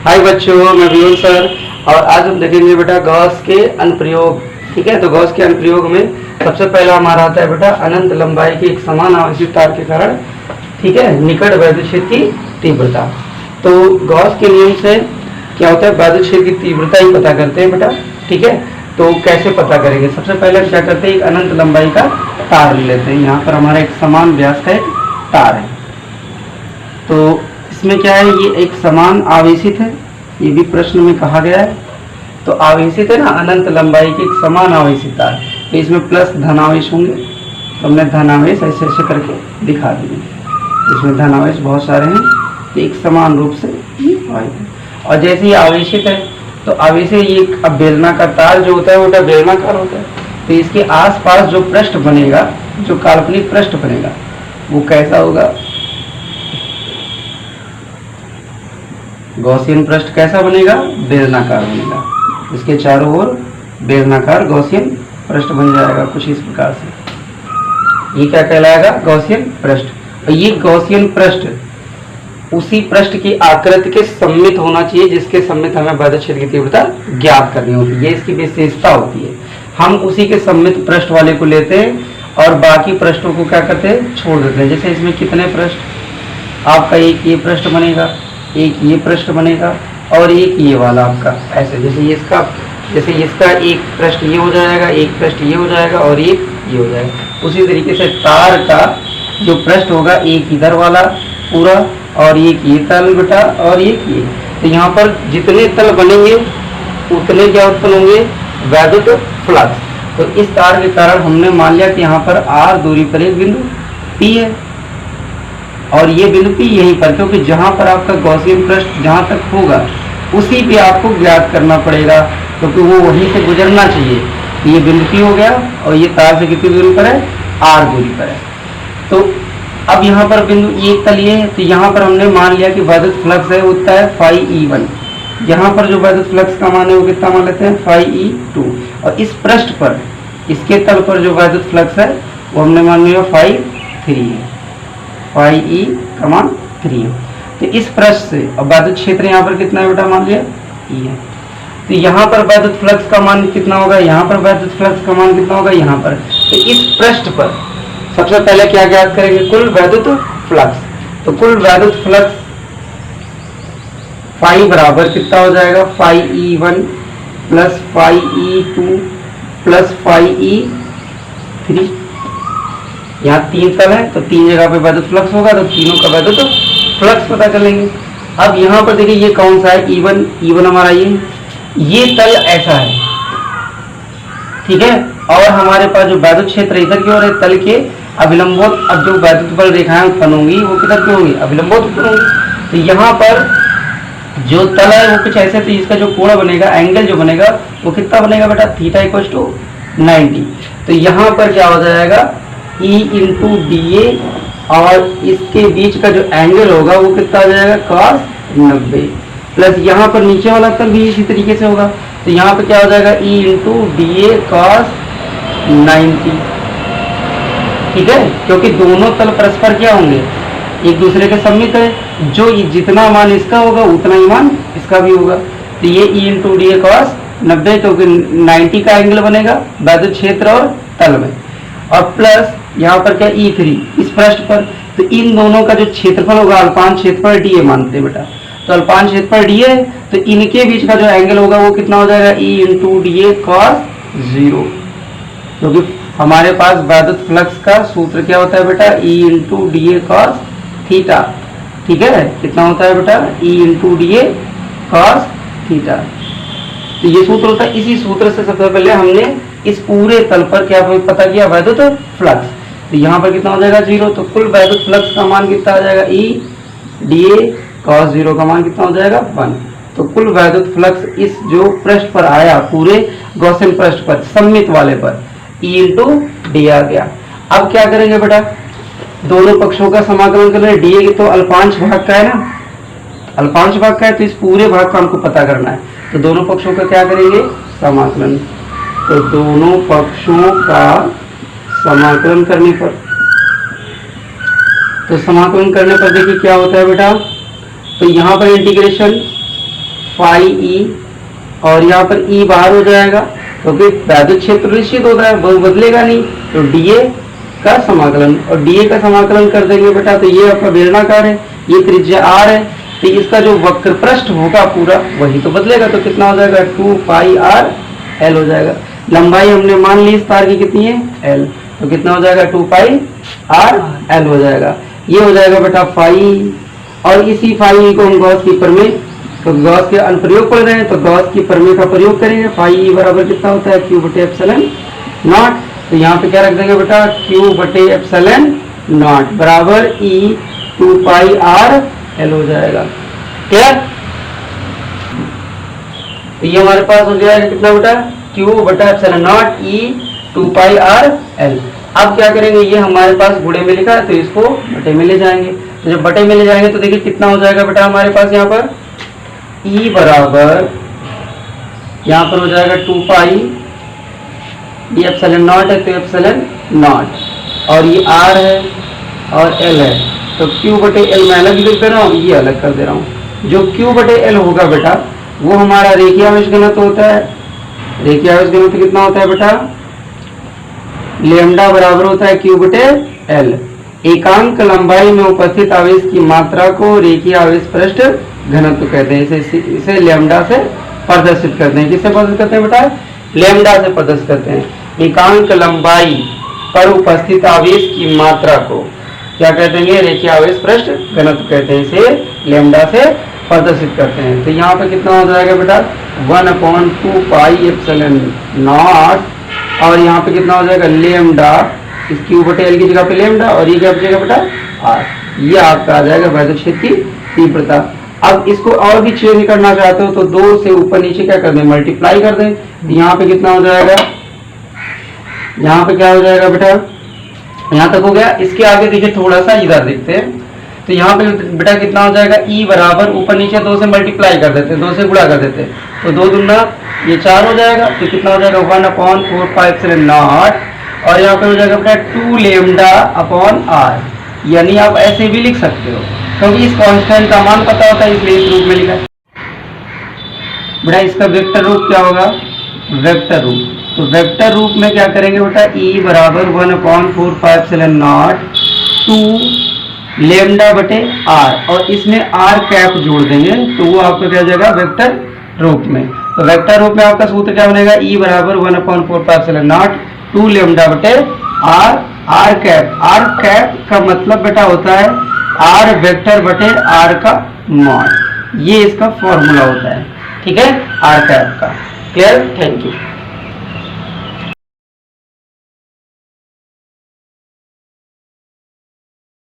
हाय बच्चों, मैं वियोल सर और आज हम देखेंगे बेटा गॉस के अनुप्रयोग। ठीक है, तो गॉस के अनुप्रयोग में सबसे पहला हमारा आता है बेटा अनंत लंबाई की एक समान आवेशित तार के कारण ठीक है निकट वैद्युत क्षेत्र की तीव्रता। तो गॉस के नियम से क्या होता है, वैद्युत क्षेत्र की तीव्रता ही पता करते हैं बेटा। ठीक है, तो कैसे पता करेंगे, सबसे पहले क्या करते हैं, एक अनंत लंबाई का तार ले लेते हैं। यहाँ पर हमारा एक समान व्यास का एक तार है। तो इसमें क्या है, ये एक समान आवेशित है, ये भी प्रश्न में कहा गया है। तो आवेशित है ना, अनंत लंबाई की एक समान आवेशित तार, तो इसमें प्लस धनावेश होंगे। तो हमने धनावेश ऐसे ऐसे करके दिखा दिए, इसमें धनावेश बहुत सारे हैं, एक समान रूप से और जैसे ही आवेशित है तो आवेशित ये अब बेलनाकार तार जो होता है वो बेलनाकार होता है। तो इसके आसपास जो पृष्ठ बनेगा, जो काल्पनिक पृष्ठ बनेगा वो कैसा होगा, गॉसियन पृष्ठ कैसा बनेगा, बेलनाकार बनेगा। इसके चारों ओर बेलनाकार गॉसियन पृष्ठ बन जाएगा कुछ इस प्रकार से। ये क्या कहलाएगा, गॉसियन पृष्ठ। और ये गॉसियन पृष्ठ उसी पृष्ठ की आकृति के सममित होना चाहिए जिसके सममित हमें वैद्युत क्षेत्र की तीव्रता ज्ञात करनी होती है। ये इसकी विशेषता होती है। हम उसी के सममित पृष्ठ वाले को लेते हैं और बाकी पृष्ठों को क्या करते हैं, छोड़ देते हैं। जैसे इसमें कितने पृष्ठ, आपका एक ये पृष्ठ बनेगा, एक ये पृष्ठ बनेगा और एक ये वाला आपका ऐसे। जैसे इसका एक पृष्ठ ये हो जाएगा, एक पृष्ठ ये हो जाएगा और एक ये हो जाएगा। उसी तरीके से तार का जो पृष्ठ होगा, एक इधर वाला पूरा और एक ये तल बेटा और एक ये। तो यहाँ पर जितने तल बनेंगे उतने क्या उत्पन्न होंगे, वैद्युत फ्लक्स। तो इस तार के कारण हमने मान लिया कि यहाँ पर r दूरी पर एक बिंदु P है और ये बिंदु P यहीं पर, क्योंकि जहाँ पर आपका गॉसियन पृष्ठ जहाँ तक होगा उसी पे आपको ज्ञात करना पड़ेगा, क्योंकि वो वहीं से गुजरना चाहिए। तो ये बिंदु P हो गया और ये तार से कितनी दूरी पर है, r दूरी पर है। तो अब यहाँ पर बिंदु एक तल ये है, तो यहाँ पर हमने मान लिया कि वैद्युत फ्लक्स है उतना है φE1। यहाँ पर जो वैद्युत फ्लक्स का मान है वो कितना मान लेते हैं, φE2। और इस पृष्ठ पर, इसके तल पर जो वैद्युत फ्लक्स है वो हमने मान लिया φ3 है, φE3 है। तो इस पृष्ठ से अब वैद्युत क्षेत्र यहाँ पर कितना है बेटा, मान लिया E है। तो यहाँ पर वैद्युत फ्लक्स का मान कितना होगा, यहाँ पर वैद्युत फ्लक्स का मान कितना होगा, यहाँ पर। तो इस पृष्ठ पर सबसे पहले क्या ज्ञात करेंगे, कुल वैद्युत फ्लक्स। तो कुल वैद्युत फ्लक्स फाई बराबर कितना हो जाएगा, φE1 plus φE2 plus φE3। यहाँ तीन तल है तो तीन जगह पे वैद्युत फ्लक्स होगा, तो तीनों का वैद्युत फ्लक्स पता कर लेंगे। अब यहाँ पर देखिए ये कौन सा है, E1 हमारा ये तल ऐसा है, ठीक है। और हमारे पास जो वैद्युत क्षेत्र इधर की ओर है, तल के अभिलंबोत, अब जो वैद्युत बल रेखाएं उत्पन्न होंगी वो किधर की होंगी, अभिलंबोत उत्पन्न होंगी। तो यहाँ पर जो तल है वो कुछ ऐसे, तो इसका जो कोण बनेगा, एंगल जो बनेगा वो कितना बनेगा बेटा, θ=90। तो यहाँ पर क्या हो जाएगा, E/dA और इसके बीच का जो एंगल होगा वो कितना हो जाएगा, cos90 प्लस यहाँ पर नीचे वाला तल भी इसी तरीके से होगा। तो यहाँ पे क्या हो जाएगा, E/dA cos90। ठीक है, क्योंकि दोनों तल परस्पर क्या होंगे, एक दूसरे के सममित है। जो जितना मान इसका होगा उतना ही मान इसका भी होगा। तो ये E/dA cos90, क्योंकि 90 का एंगल बनेगा वैद्युत क्षेत्र और तल में, और प्लस यहाँ पर क्या E3 इस पृष्ठ पर। तो इन दोनों का जो क्षेत्रफल होगा, अल्पांश क्षेत्रफल dA मानते हैं बेटा। तो अल्पांश क्षेत्रफल dA है, तो इनके बीच का जो एंगल होगा वो कितना हो जाएगा, E/dA cos0। क्योंकि हमारे पास वैद्युत फ्लक्स का सूत्र क्या होता है बेटा, E/dA cos थीटा। ठीक है, कितना होता है बेटा, E/dA cos थीटा। तो ये सूत्र होता है। इसी सूत्र से सबसे पहले हमने इस पूरे तल पर क्या पता किया, वैद्युत फ्लक्स। तो यहाँ पर कितना हो जाएगा, 0। तो कुल वैद्युत फ्लक्स का मान कितना आ जाएगा, E/dA cos0 का मान कितना हो जाएगा, 1। तो कुल वैद्युत फ्लक्स इस जो पृष्ठ पर आया, पूरे गॉसियन पृष्ठ पर सममित वाले पर, E/d आ गया। अब क्या करेंगे बेटा, दोनों पक्षों का समाकलन कर रहे, dA तो अल्पांश भाग का है ना, अल्पांश भाग का है, तो इस पूरे भाग का हमको पता करना है। तो दोनों पक्षों का क्या करेंगे, समाकलन। तो दोनों पक्षों का समाकलन करने पर, तो समाकलन करने पर देखिए क्या होता है बेटा, तो यहाँ पर इंटीग्रेशन फाई ई, और यहाँ पर ई बाहर हो जाएगा क्योंकि वैद्युत क्षेत्र निश्चित होता है, वो बदलेगा नहीं। तो डीए का समाकलन, और डीए का समाकलन कर देंगे बेटा, तो ये आपका बेलनाकार है, ये त्रिज्या आर है, तो इसका जो वक्र पृष्ठ होगा पूरा वही तो बदलेगा। तो कितना हो जाएगा 2 पाई आर एल हो जाएगा। लंबाई हमने मान ली इस तार की कितनी है एल, तो कितना हो जाएगा 2 पाई आर एल हो जाएगा। ये हो जाएगा बेटा फाई, और इसी फाई को हम गॉस की प्रमेय, तो गॉस के अनुप्रयोग पढ़ रहे हैं तो गॉस की प्रमेय का प्रयोग करेंगे। फाई ई बराबर कितना होता है क्यू बटे एप्सिलॉन नॉट, तो यहाँ पे क्या रख देंगे बेटा क्यू बटे एप्सिलॉन नॉट बराबर ई 2 पाई आर एल हो जाएगा। क्लियर? तो ये हमारे पास हो जाएगा कितना बेटा क्यू बटा epsilon not E 2 pi R L. अब क्या करेंगे, ये हमारे पास गुणे में लिखा है तो इसको बटे में ले जाएंगे। तो जब बटे में ले जाएंगे तो देखिए कितना हो जाएगा बेटा हमारे पास यहाँ पर ई बराबर, यहाँ पर हो जाएगा 2 पाई, ये एप्सिलॉन नॉट है तो एप्सिलॉन नॉट, और ये आर है और एल है, तो क्यू बटे एल मैं अलग लिख दे रहा हूँ, ये अलग कर दे रहा हूँ। जो क्यू बटे एल होगा बेटा वो हमारा रेखीय आवेश घनत्व होता है। रेखीय आवेश घनत्व कितना होता है बेटा, लेमडा बराबर होता है क्यू बटे एल। एकांक लंबाई में उपस्थित आवेश की मात्रा को रेखीय आवेश पृष्ठ घनत्व कहते हैं। इसे लेमडा से प्रदर्शित करते हैं। किससे प्रदर्शित करते हैं बेटा, लेमडा से प्रदर्शित करते हैं। एकांक लंबाई पर उपस्थित आवेश की मात्रा को क्या कहते हैं, रेखीय आवेश पृष्ठ घनत्व कहते हैं। इसे लेमडा से प्रदर्शित करते हैं। तो यहाँ पे कितना हो जाएगा बेटा 1/2 पाई एप्सिलॉन नॉट, और यहाँ पे कितना हो जाएगा लेमडा, इस क्यू बटे एल की जगह पे लेमडा, और ये क्या बचेगा बेटा आर। ये आपका आ जाएगा वैद्युत क्षेत्र की तीव्रता। अब इसको और भी चेंज करना चाहते हो तो 2 से ऊपर नीचे क्या कर दें, मल्टीप्लाई कर दें। यहाँ पे कितना हो जाएगा, यहाँ पे क्या हो जाएगा बेटा, यहाँ तक हो गया। इसके आगे देखिए थोड़ा सा इधर देखते हैं, तो यहाँ पे बेटा कितना हो जाएगा ई बराबर, ऊपर नीचे 2 से मल्टीप्लाई कर देते हैं, 2 से गुणा कर देते हैं, तो 2 दूना ये 4 हो जाएगा। तो कितना हो जाएगा 1/4 पाई एप्सिलॉन नॉट, और यहाँ पे हो जाएगा बेटा 2 लेमडा अपॉन आर। यानी आप ऐसे भी लिख सकते हो क्योंकि इस कांस्टेंट का मान पता होता है, इसलिए इस रूप में लिखा है बेटा। इसका वेक्टर रूप क्या होगा, वेक्टर रूप। तो वेक्टर रूप में क्या करेंगे बेटा, ई बराबर 1/4 पाई एप्सिलॉन नॉट 2 लेमडा बटे आर, और इसमें आर कैप जोड़ देंगे तो वो आपका क्या हो जाएगा वेक्टर रूप में। तो वेक्टर रूप में आपका सूत्र क्या बनेगा, ई बराबर 1/4 पाई एप्सिलॉन नॉट 2 लेमडा बटे R, R cap. R cap का मतलब बेटा होता है आर वेक्टर बटे आर का मॉड, ये इसका फॉर्मूला होता है। ठीक है, आर कैप का। क्लियर? Thank you.